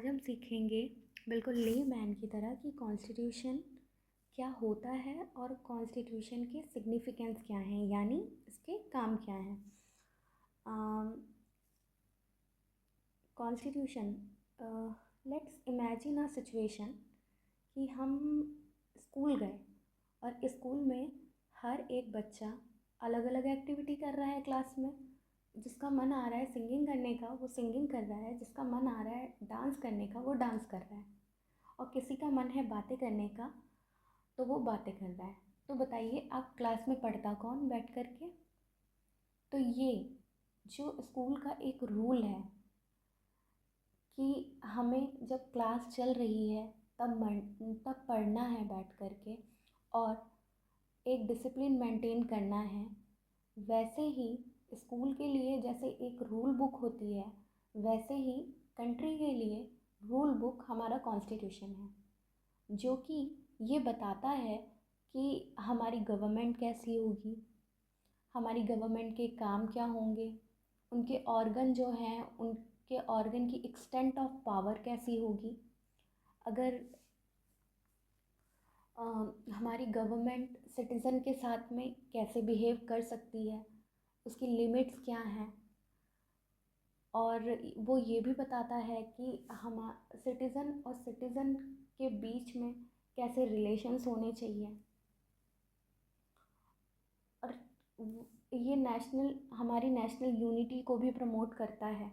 आज हम सीखेंगे बिल्कुल लेमैन की तरह कि कॉन्स्टिट्यूशन क्या होता है और कॉन्स्टिट्यूशन के सिग्निफिकेंस क्या हैं, यानी इसके काम क्या हैं। Constitution, let's imagine a situation कि हम स्कूल गए और स्कूल में हर एक बच्चा अलग अलग एक्टिविटी कर रहा है क्लास में। जिसका मन आ रहा है सिंगिंग करने का वो सिंगिंग कर रहा है, जिसका मन आ रहा है डांस करने का वो डांस कर रहा है, और किसी का मन है बातें करने का तो वो बातें कर रहा है। तो बताइए आप क्लास में पढ़ता कौन बैठ कर के? तो ये जो स्कूल का एक रूल है कि हमें जब क्लास चल रही है तब पढ़ना है बैठ कर के, और एक डिसिप्लिन मेंटेन करना है। वैसे ही स्कूल के लिए जैसे एक रूल बुक होती है, वैसे ही कंट्री के लिए रूल बुक हमारा कॉन्स्टिट्यूशन है, जो कि ये बताता है कि हमारी गवर्नमेंट कैसी होगी, हमारी गवर्नमेंट के काम क्या होंगे, उनके ऑर्गन जो हैं उनके ऑर्गन की एक्सटेंट ऑफ पावर कैसी होगी, अगर हमारी गवर्नमेंट सिटीज़न के साथ में कैसे बिहेव कर सकती है, उसकी लिमिट्स क्या हैं। और वो ये भी बताता है कि हम सिटीज़न और सिटीज़न के बीच में कैसे रिलेशंस होने चाहिए। और ये हमारी नेशनल यूनिटी को भी प्रमोट करता है।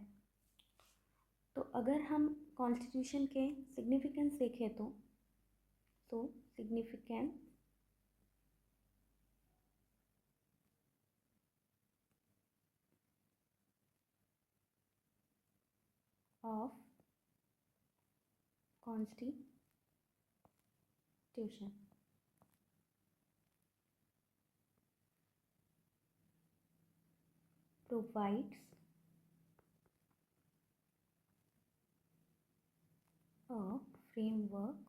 तो अगर हम कॉन्स्टिट्यूशन के सिग्निफिकेंस देखें तो significance of constitution, provides a framework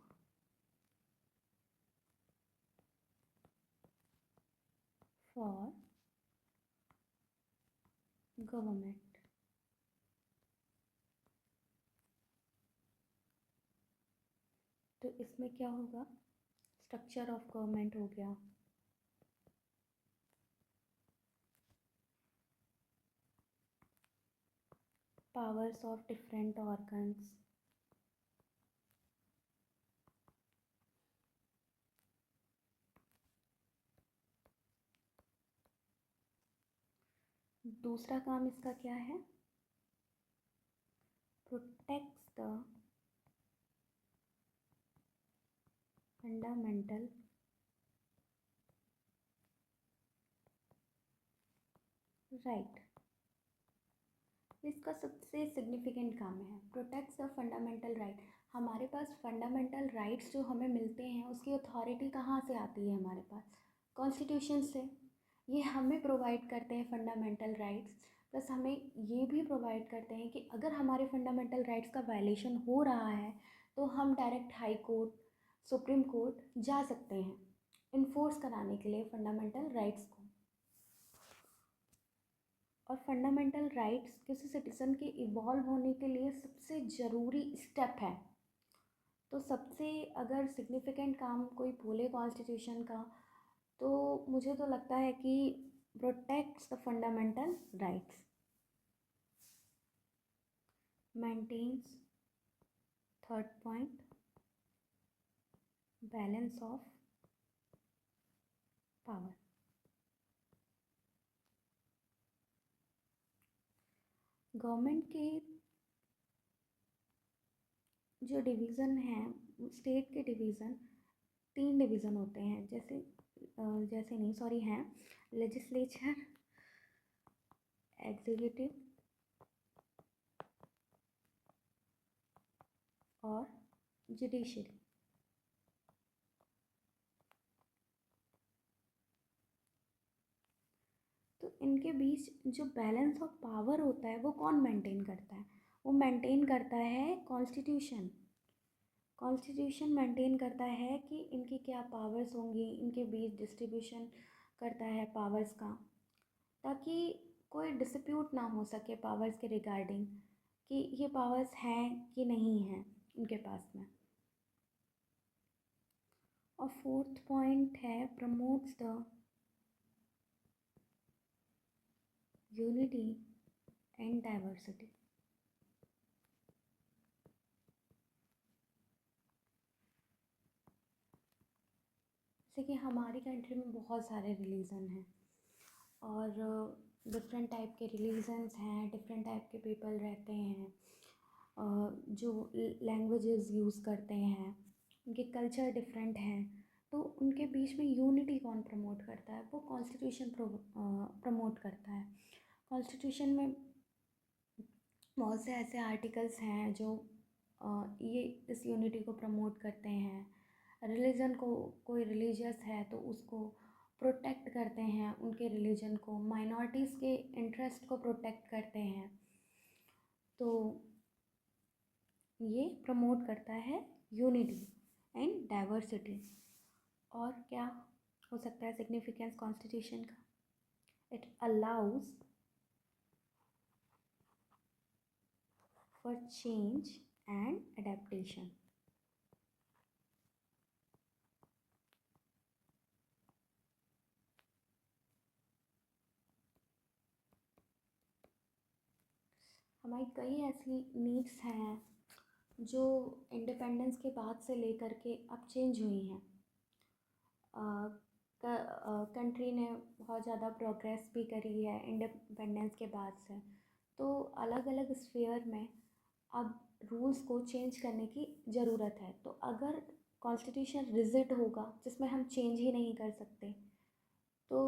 for government। तो इसमें क्या होगा, स्ट्रक्चर ऑफ गवर्नमेंट हो गया, पावर्स ऑफ डिफरेंट ऑर्गन्स, दूसरा काम इसका क्या है, प्रोटेक्ट्स द फंडामेंटल राइट। इसका सबसे सिग्निफिकेंट काम है प्रोटेक्ट्स द फंडामेंटल राइट। हमारे पास फंडामेंटल राइट्स जो हमें मिलते हैं उसकी अथॉरिटी कहाँ से आती है, हमारे पास कॉन्स्टिट्यूशन से। ये हमें प्रोवाइड करते हैं फंडामेंटल राइट्स, प्लस हमें ये भी प्रोवाइड करते हैं कि अगर हमारे फंडामेंटल राइट्स का वायलेशन हो रहा है तो हम direct high court, supreme court जा सकते हैं इन्फोर्स कराने के लिए फंडामेंटल राइट्स को। और फंडामेंटल राइट्स किसी सिटीज़न के इवॉल्व होने के लिए सबसे ज़रूरी स्टेप है। तो सबसे अगर सिग्निफिकेंट काम कोई बोले कॉन्स्टिट्यूशन का तो मुझे तो लगता है कि protects the fundamental rights, maintains, third point, balance of power. Government के जो डिवीज़न हैं, स्टेट के डिवीज़न 3 डिवीज़न होते हैं, जैसे नहीं सॉरी हैं लेजिस्लेचर, एग्जीक्यूटिव और जुडिशरी। तो इनके बीच जो बैलेंस ऑफ पावर होता है वो कौन मेंटेन करता है, वो मेंटेन करता है कॉन्स्टिट्यूशन। कॉन्स्टिट्यूशन मेंटेन करता है कि इनकी क्या पावर्स होंगी, इनके बीच डिस्ट्रीब्यूशन करता है पावर्स का, ताकि कोई डिस्प्यूट ना हो सके पावर्स के रिगार्डिंग। कि ये पावर्स हैं कि नहीं हैं उनके पास में। और फोर्थ पॉइंट है promotes the unity and diversity. जैसे कि हमारी कंट्री में बहुत सारे रिलीजन हैं और डिफरेंट टाइप के रिलीजन्स हैं, डिफरेंट टाइप के पीपल रहते हैं, जो लैंग्वेजेस यूज़ करते हैं, उनके कल्चर डिफरेंट हैं। तो उनके बीच में यूनिटी कौन प्रमोट करता है? वो कॉन्स्टिट्यूशन प्रमोट करता है। कॉन्स्टिट्यूशन में बहुत से ऐसे आर्टिकल्स हैं जो ये इस यूनिटी को प्रमोट करते हैं। रिलीजन को, कोई रिलीजियस है तो उसको प्रोटेक्ट करते हैं, उनके रिलीजन को, माइनॉरिटीज़ के इंटरेस्ट को प्रोटेक्ट करते हैं। तो ये प्रमोट करता है यूनिटी एंड डाइवर्सिटी। और क्या हो सकता है सिग्निफिकेंस कॉन्स्टिट्यूशन का? It allows for change and adaptation. हमारी कई ऐसी नीड्स हैं जो इंडिपेंडेंस के बाद से लेकर के अब चेंज हुई हैं। कंट्री ने बहुत ज़्यादा प्रोग्रेस भी करी है इंडिपेंडेंस के बाद से। तो अलग अलग स्फीयर में अब रूल्स को चेंज करने की ज़रूरत है। तो अगर कॉन्स्टिट्यूशन रिजिड होगा जिसमें हम चेंज ही नहीं कर सकते तो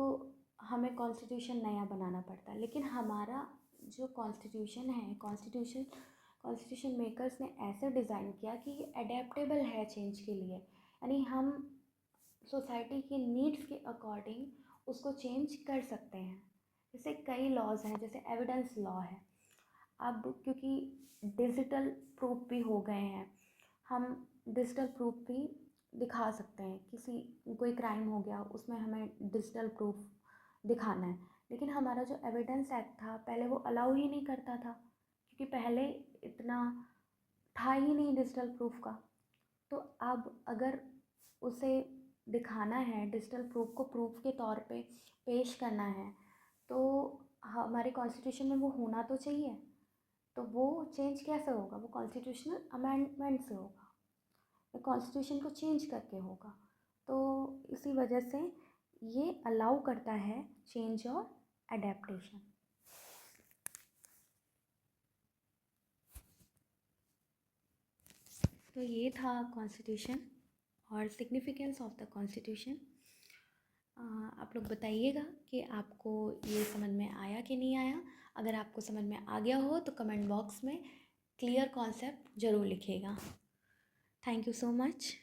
हमें कॉन्स्टिट्यूशन नया बनाना पड़ता है। लेकिन हमारा जो कॉन्स्टिट्यूशन है, कॉन्स्टिट्यूशन मेकर्स ने ऐसे डिज़ाइन किया कि ये अडेप्टेबल है चेंज के लिए। यानी हम सोसाइटी की नीड्स के अकॉर्डिंग उसको चेंज कर सकते हैं। जैसे कई लॉज हैं, जैसे एविडेंस लॉ है। अब क्योंकि डिजिटल प्रूफ भी हो गए हैं, हम डिजिटल प्रूफ भी दिखा सकते हैं। कोई क्राइम हो गया उसमें हमें डिजिटल प्रूफ दिखाना है। लेकिन हमारा जो एविडेंस एक्ट था पहले वो अलाउ ही नहीं करता था, क्योंकि पहले इतना था ही नहीं डिजिटल प्रूफ का। तो अब अगर उसे दिखाना है, डिजिटल प्रूफ को प्रूफ के तौर पे पेश करना है, तो हमारे कॉन्स्टिट्यूशन में वो होना तो चाहिए। तो वो चेंज कैसे होगा? वो कॉन्स्टिट्यूशनल अमेंडमेंट से होगा, कॉन्स्टिट्यूशन को चेंज करके होगा। तो इसी वजह से ये अलाउ करता है चेंज और अडेप्टेशन। तो ये था कॉन्स्टिट्यूशन और सिग्निफिकेंस ऑफ द कॉन्स्टिट्यूशन। आप लोग बताइएगा कि आपको ये समझ में आया कि नहीं आया। अगर आपको समझ में आ गया हो तो कमेंट बॉक्स में क्लियर कॉन्सेप्ट ज़रूर लिखिएगा। Thank you so much.